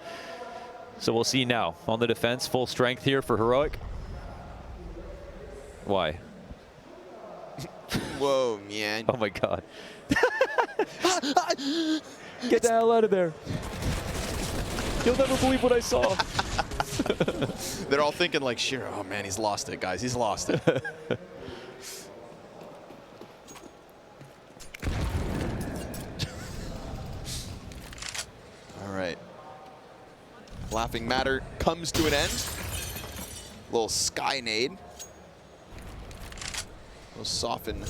So we'll see now on the defense. Full strength here for Heroic. Why? Whoa, man. Oh my God. Get the hell out of there. You'll never believe what I saw. They're all thinking like, sure, oh man, he's lost it, guys. He's lost it. All right. Laughing Matter comes to an end. Little sky nade. Will soften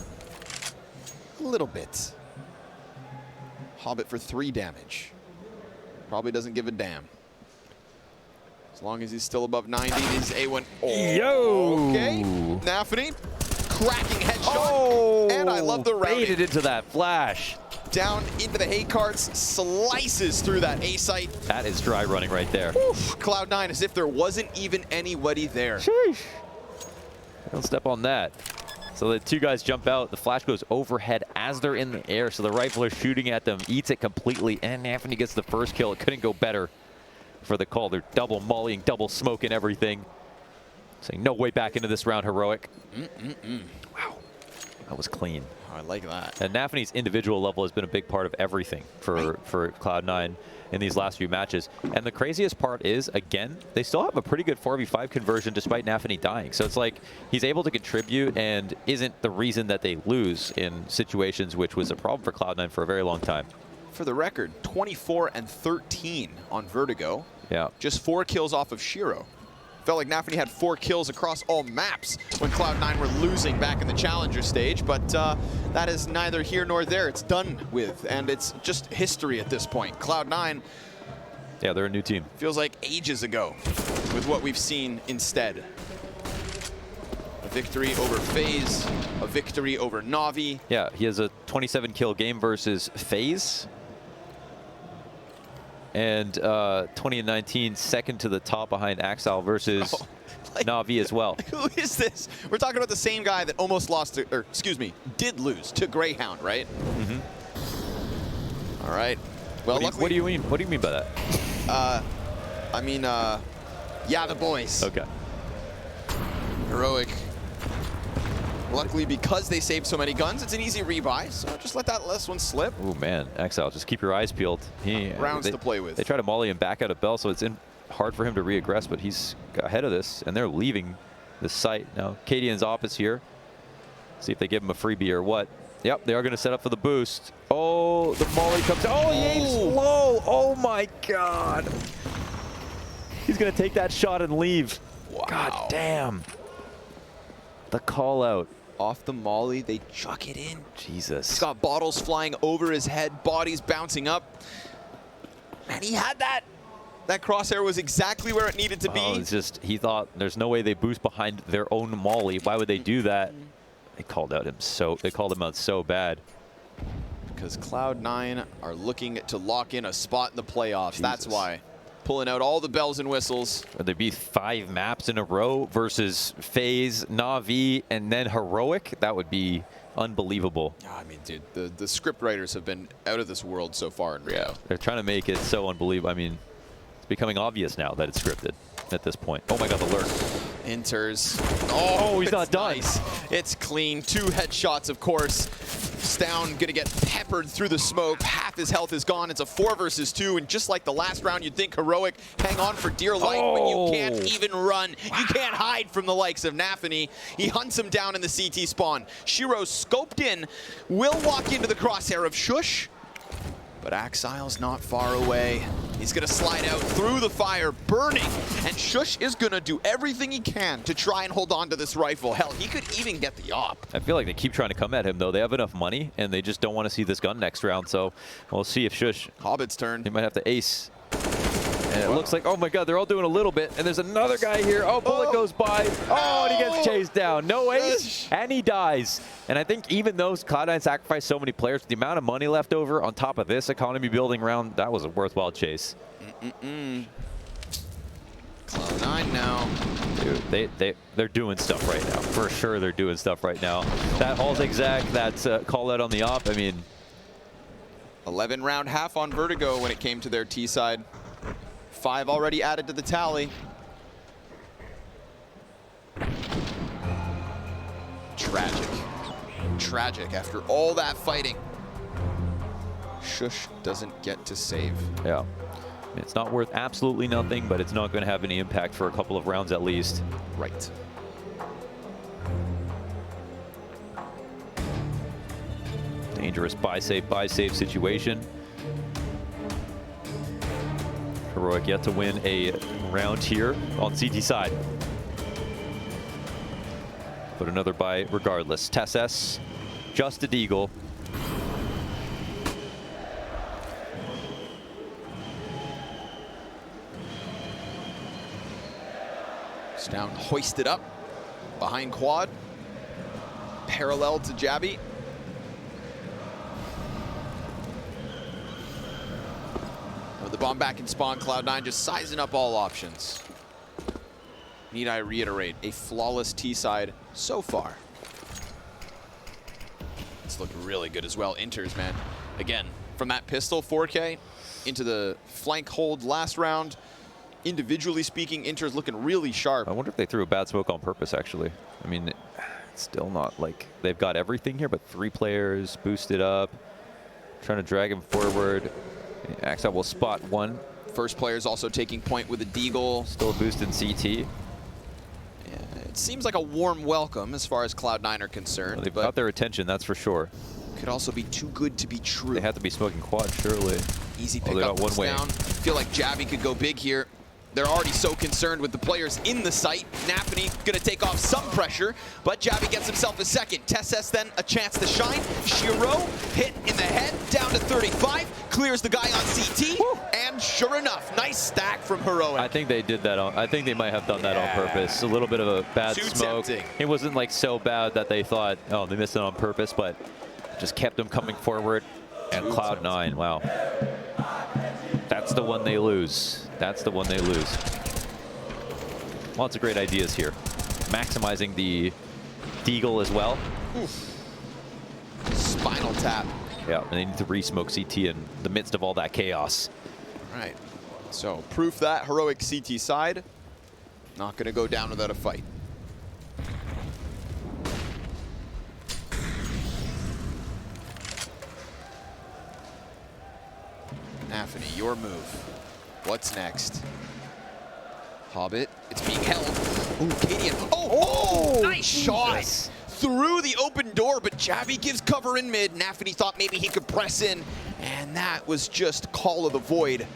a little bit. Hobbit for 3 damage. Probably doesn't give a damn. As long as he's still above 90, he's A1. Oh, yo! Okay. NAVI, cracking headshot. Oh! And I love the routing. Baited into that flash. Down into the hay carts, slices through that A site. That is dry running right there. Oof. Cloud9 as if there wasn't even anybody there. Sheesh. Don't step on that. So the two guys jump out. The flash goes overhead as they're in the air. So the rifler shooting at them eats it completely. And NAVI gets the first kill. It couldn't go better for the call. They're double mollying, double smoking everything. Saying no way back into this round, Heroic. Wow, that was clean. I like that. And NAVI's individual level has been a big part of everything for Cloud9 in these last few matches. And the craziest part is, again, they still have a pretty good 4v5 conversion despite NAVI dying. So it's like he's able to contribute and isn't the reason that they lose in situations, which was a problem for Cloud9 for a very long time. For the record, 24 and 13 on Vertigo. Yeah. Just 4 kills off of Shiro. Felt like NAVI had 4 kills across all maps when Cloud9 were losing back in the Challenger stage, but that is neither here nor there. It's done with, and it's just history at this point. Cloud9, yeah, they're a new team. Feels like ages ago with what we've seen instead. A victory over Faze, a victory over NAVI. Yeah, he has a 27 kill game versus Faze. And 20 and 19, second to the top behind Axile versus NAVI as well. Who is this? We're talking about the same guy that almost lost to, or excuse me, did lose to Greyhound, right? All right. Well, what do you mean? What do you mean by that? I mean, yeah, the boys. Okay. Heroic. Luckily, because they saved so many guns, it's an easy rebuy, so just let that last one slip. Oh man, Axile, just keep your eyes peeled. Rounds to play with. They try to molly him back out of Bell, so it's hard for him to re-aggress, but he's ahead of this, and they're leaving the site. Now, Cadian's Opus here. See if they give him a freebie or what. Yep, they are going to set up for the boost. Oh, the molly comes. Oh, he aims low. Oh my God. He's going to take that shot and leave. Wow. God damn. The call out. Off the molly, they chuck it in. Jesus. He's got bottles flying over his head, bodies bouncing up. Man, he had that. That crosshair was exactly where it needed to be. It's just, he thought there's no way they boost behind their own molly. Why would they do that? They called out him they called him out so bad. Because Cloud9 are looking to lock in a spot in the playoffs. Jesus. That's why. Pulling out all the bells and whistles. Would there be 5 maps in a row versus Faze, NAVI, and then Heroic? That would be unbelievable. I mean, dude, the script writers have been out of this world so far in Rio. They're trying to make it so unbelievable. I mean, it's becoming obvious now that it's scripted at this point. Oh my God, the lurk. Enters. Oh, he's not done. Nice. It's clean. 2 headshots, of course. Down, gonna get peppered through the smoke. Half his health is gone. It's a 4 versus 2, and just like the last round, you'd think Heroic hang on for dear life, but you can't even run. Wow. You can't hide from the likes of NAVI. He hunts him down in the CT spawn. Shiro scoped in, will walk into the crosshair of Shush, but Axile's not far away. He's gonna slide out through the fire, burning, and Shush is gonna do everything he can to try and hold on to this rifle. Hell, he could even get the op. I feel like they keep trying to come at him, though. They have enough money, and they just don't want to see this gun next round, so we'll see if Shush... Hobbit's turn. He might have to ace. And it looks like, oh my God, they're all doing a little bit, and there's another guy here. Oh, bullet goes by. Oh, and he gets chased down. No ace, and he dies. And I think even though Cloud9 sacrificed so many players, the amount of money left over on top of this economy building round, that was a worthwhile chase. Cloud9 now. Dude, they're doing stuff right now. For sure, they're doing stuff right now. That Hall zigzag, that's call out on the op. I mean, 11 round half on Vertigo when it came to their T side. 5 already added to the tally. Tragic. Tragic after all that fighting. Shush doesn't get to save. Yeah. I mean, it's not worth absolutely nothing, but it's not going to have any impact for a couple of rounds at least. Right. Dangerous buy save situation. Heroic yet to win a round here on CT side. But another buy regardless. Tesses, just a deagle. It's down, hoisted up behind quad, parallel to Jabby. With the bomb back in spawn, Cloud9 just sizing up all options. Need I reiterate, a flawless T-side so far. It's looking really good as well. Inters, man. Again, from that pistol, 4K, into the flank hold last round. Individually speaking, Inter's looking really sharp. I wonder if they threw a bad smoke on purpose, actually. I mean, it's still not like they've got everything here, but 3 players boosted up, trying to drag him forward. Axel will spot 1. First player's also taking point with a deagle. Still a boost in CT. It seems like a warm welcome as far as Cloud9 are concerned. Well, they've got their attention, that's for sure. Could also be too good to be true. They have to be smoking quad, surely. Easy pick up, one way. down. Feel like Javi could go big here. They're already so concerned with the players in the site. NAVI gonna take off some pressure, but Javi gets himself a second. Tesses then a chance to shine. Shiro hit in the head, down to 35. Clears the guy on CT, and sure enough, nice stack from Heroic. I think they did that on, I think they might have done that on purpose. A little bit of a bad Too smoke. tempting. It wasn't like so bad that they thought, oh, they missed it on purpose, but just kept them coming forward. And Cloud9, wow. That's the one they lose. That's the one they lose. Lots of great ideas here. Maximizing the deagle as well. Oof. Spinal tap. Yeah, and they need to re-smoke CT in the midst of all that chaos. All right. So proof that Heroic CT side not going to go down without a fight. NAVI, your move. What's next? Hobbit, it's being held. Ooh, Cadian. Oh, nice shot. Yes. Through the open door, but Javi gives cover in mid. NAVI thought maybe he could press in, and that was just call of the void.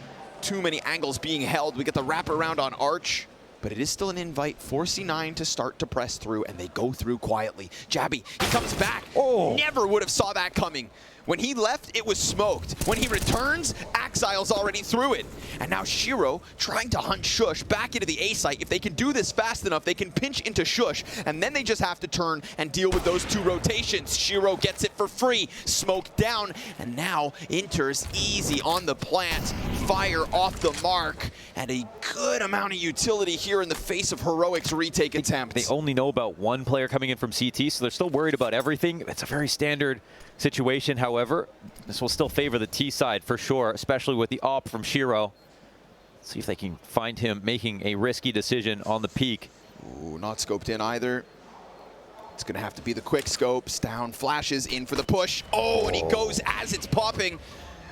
Too many angles being held. We get the wraparound on Arch, but it is still an invite for C9 to start to press through, and they go through quietly. Javi, he comes back. Oh. Never would have saw that coming. When he left, it was smoked. When he returns, Axile's already through it. And now Shiro trying to hunt Shush back into the A site. If they can do this fast enough, they can pinch into Shush, and then they just have to turn and deal with those 2 rotations. Shiro gets it for free, smoke down, and now Inter's easy on the plant. Fire off the mark, and a good amount of utility here in the face of Heroic's retake attempt. They only know about 1 player coming in from CT, so they're still worried about everything. It's a very standard situation, however. This will still favor the T side for sure, especially with the op from Shiro. See if they can find him making a risky decision on the peak. Ooh, not scoped in either. It's gonna have to be the quick scope. Stown flashes in for the push. Oh, and he goes as it's popping.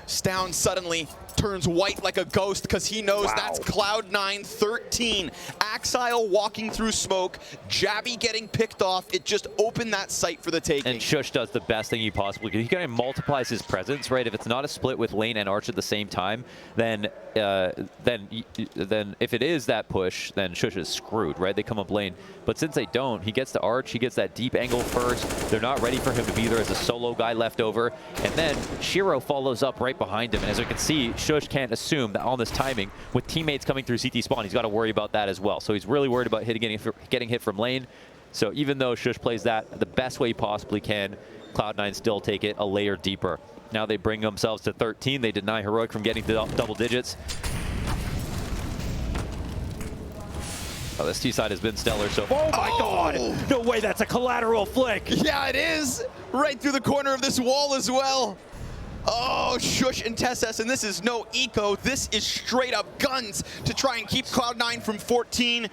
Stown suddenly turns white like a ghost because he knows that's Cloud9 13. Axile walking through smoke, Javi getting picked off. It just opened that site for the taking. And Shush does the best thing he possibly can. He kind of multiplies his presence, right? If it's not a split with Lane and Arch at the same time, then if it is that push, then Shush is screwed, right? They come up lane. But since they don't, he gets to Arch, he gets that deep angle first. They're not ready for him to be there as a solo guy left over. And then Shiro follows up right behind him. And as we can see, Shush can't assume that on this timing, with teammates coming through CT spawn, he's got to worry about that as well. So he's really worried about getting hit from lane. So even though Shush plays that the best way he possibly can, Cloud9 still take it a layer deeper. Now they bring themselves to 13. They deny Heroic from getting to double digits. Oh, this T side has been stellar. So, oh my God! No way, that's a collateral flick. Yeah, it is. Right through the corner of this wall as well. Oh, Shush and Tesses, and this is no eco. This is straight up guns to try and keep Cloud9 from 14.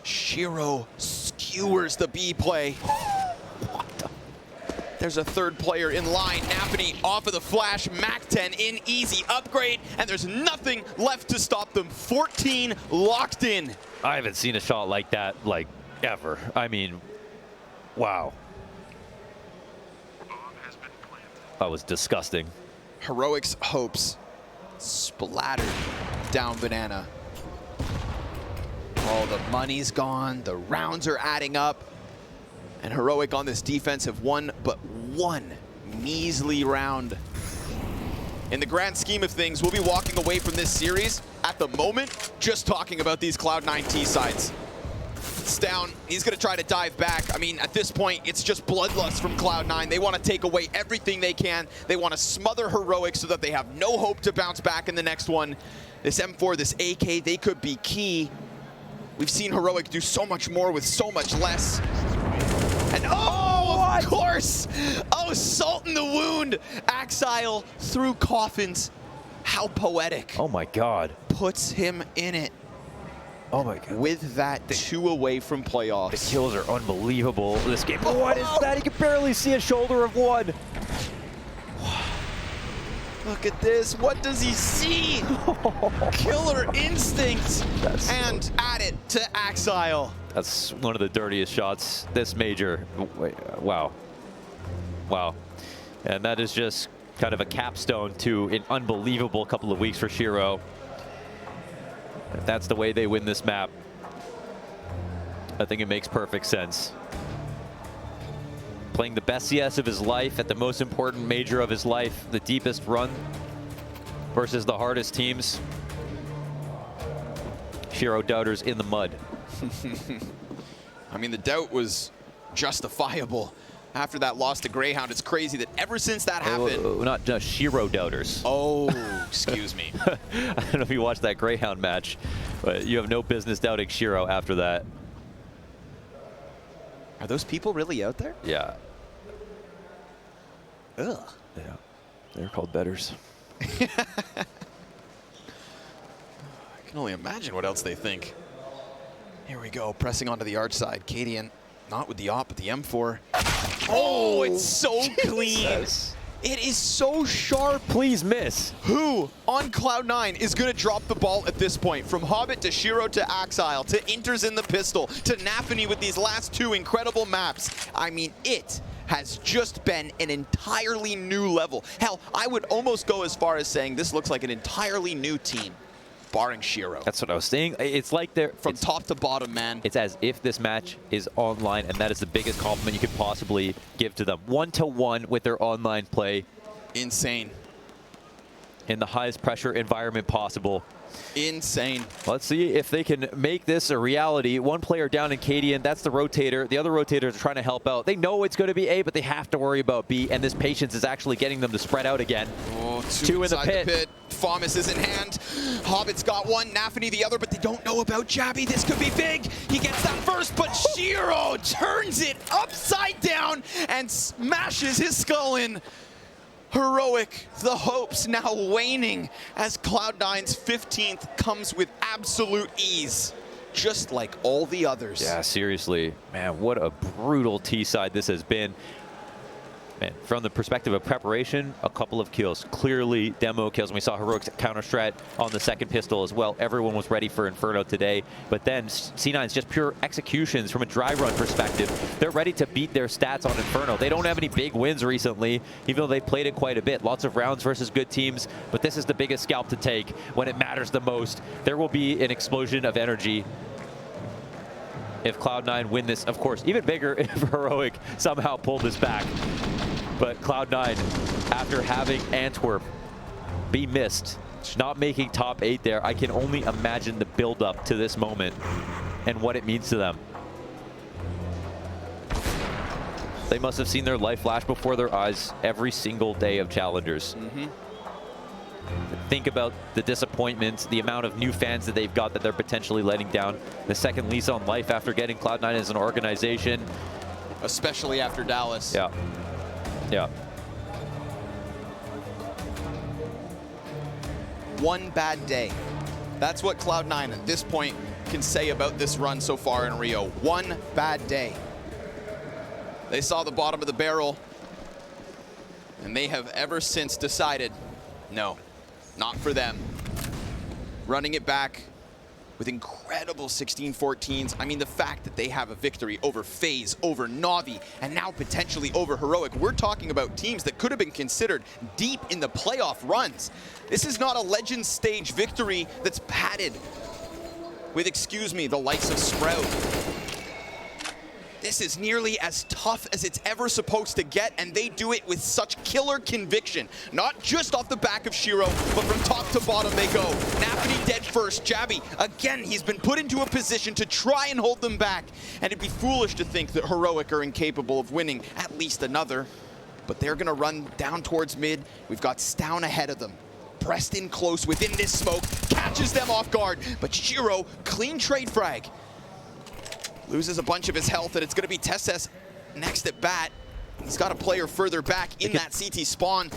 Shiro skewers the B play. There's a 3rd player in line. NAVI off of the flash. Mac-10 in easy upgrade, and there's nothing left to stop them. 14 locked in. I haven't seen a shot like that, like, ever. I mean, wow. That was disgusting. Heroic's hopes splattered down Banana. Oh, the money's gone. The rounds are adding up. And Heroic on this defense have won but 1 measly round. In the grand scheme of things, we'll be walking away from this series at the moment just talking about these Cloud9 T sides. It's down. He's going to try to dive back. I mean, at this point, it's just bloodlust from Cloud9. They want to take away everything they can. They want to smother Heroic so that they have no hope to bounce back in the next one. This M4, this AK, they could be key. We've seen Heroic do so much more with so much less. And oh, of course! Oh, salt in the wound! Axile through coffins. How poetic. Oh my God. Puts him in it. Oh my God. With that 2 away from playoffs. The kills are unbelievable this game. What is that? He can barely see a shoulder of one. Look at this. What does he see? Killer instinct. And add it to Axile. That's one of the dirtiest shots this major. Wow. Wow. And that is just kind of a capstone to an unbelievable couple of weeks for Shiro. If that's the way they win this map, I think it makes perfect sense. Playing the best CS of his life at the most important major of his life, the deepest run versus the hardest teams. Shiro doubters in the mud. I mean, the doubt was justifiable after that loss to Greyhound. It's crazy that ever since that happened... Not just Shiro doubters. Oh, excuse me. I don't know if you watched that Greyhound match, but you have no business doubting Shiro after that. Are those people really out there? Yeah. Ugh. Yeah. They're called betters. I can only imagine what else they think. Here we go, pressing onto the arch side. Cadian, not with the op, but the M4. Oh, it's so clean. It is so sharp. Please miss. Who on Cloud9 is going to drop the ball at this point? From Hobbit to Shiro to Axile to Inters in the pistol to NAVI with these last 2 incredible maps. I mean, it has just been an entirely new level. Hell, I would almost go as far as saying this looks like an entirely new team, barring Shiro. That's what I was saying. It's like they're from top to bottom, man. It's as if this match is online, and that is the biggest compliment you could possibly give to them. 1-to-1 with their online play. Insane. In the highest pressure environment possible. Insane. Let's see if they can make this a reality. One player down in Cadian, that's the rotator. The other rotators are trying to help out. They know it's going to be A, but they have to worry about B, and this patience is actually getting them to spread out again. Oh, 2 in the pit. Famas is in hand. Hobbit's got one, NAVI the other, but they don't know about Jabby. This could be big. He gets that first, but Shiro turns it upside down and smashes his skull in. Heroic, the hopes now waning as Cloud9's 15th comes with absolute ease, just like all the others. Yeah, seriously. Man, what a brutal T-side this has been. Man, from the perspective of preparation, a couple of kills. Clearly demo kills. And we saw Heroic's counter strat on the second pistol as well. Everyone was ready for Inferno today. But then C9's just pure executions from a dry run perspective. They're ready to beat their stats on Inferno. They don't have any big wins recently, even though they played it quite a bit. Lots of rounds versus good teams. But this is the biggest scalp to take when it matters the most. There will be an explosion of energy if Cloud9 win this. Of course, even bigger if Heroic somehow pulled this back. But Cloud9, after having Antwerp be missed, not making top 8 there, I can only imagine the build-up to this moment and what it means to them. They must have seen their life flash before their eyes every single day of Challengers. Think about the disappointment, the amount of new fans that they've got that they're potentially letting down. The second lease on life after getting Cloud9 as an organization. Especially after Dallas. Yeah. Yeah. One bad day. That's what Cloud9 at this point can say about this run so far in Rio. One bad day. They saw the bottom of the barrel, and they have ever since decided, no, not for them. Running it back with incredible 16-14s. I mean, the fact that they have a victory over Faze, over NAVI, and now potentially over Heroic. We're talking about teams that could have been considered deep in the playoff runs. This is not a Legends stage victory that's padded with, excuse me, the likes of Sprout. This is nearly as tough as it's ever supposed to get, and they do it with such killer conviction. Not just off the back of Shiro, but from top to bottom they go. NAVI dead first. Jabby, again, he's been put into a position to try and hold them back. And it'd be foolish to think that Heroic are incapable of winning at least another. But they're going to run down towards mid. We've got Stown ahead of them. pressed in close within this smoke, catches them off guard, but Shiro, clean trade frag. Loses a bunch of his health, and it's going to be Tesses next at bat. He's got a player further back in that CT spawn.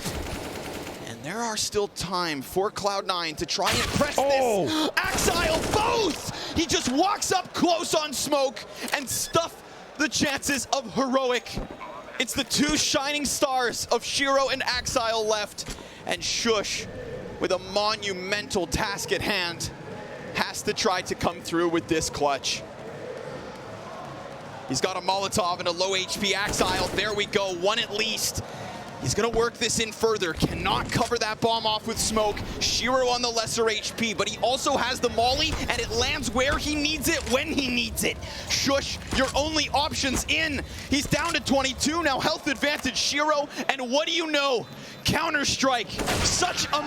And there are still time for Cloud9 to try and press this. Axile both! He just walks up close on smoke and stuff the chances of heroic. It's the two shining stars of Shiro and Axile left. And Shush, with a monumental task at hand, has to try to come through with this clutch. He's got a Molotov and a low HP Axile. There we go, one at least. He's gonna work this in further. Cannot cover that bomb off with smoke. Shiro on the lesser HP, but he also has the molly, and it lands where he needs it, when he needs it. Shush, your only options in. He's down to 22 now, health advantage Shiro, and what do you know? Counter-Strike, such a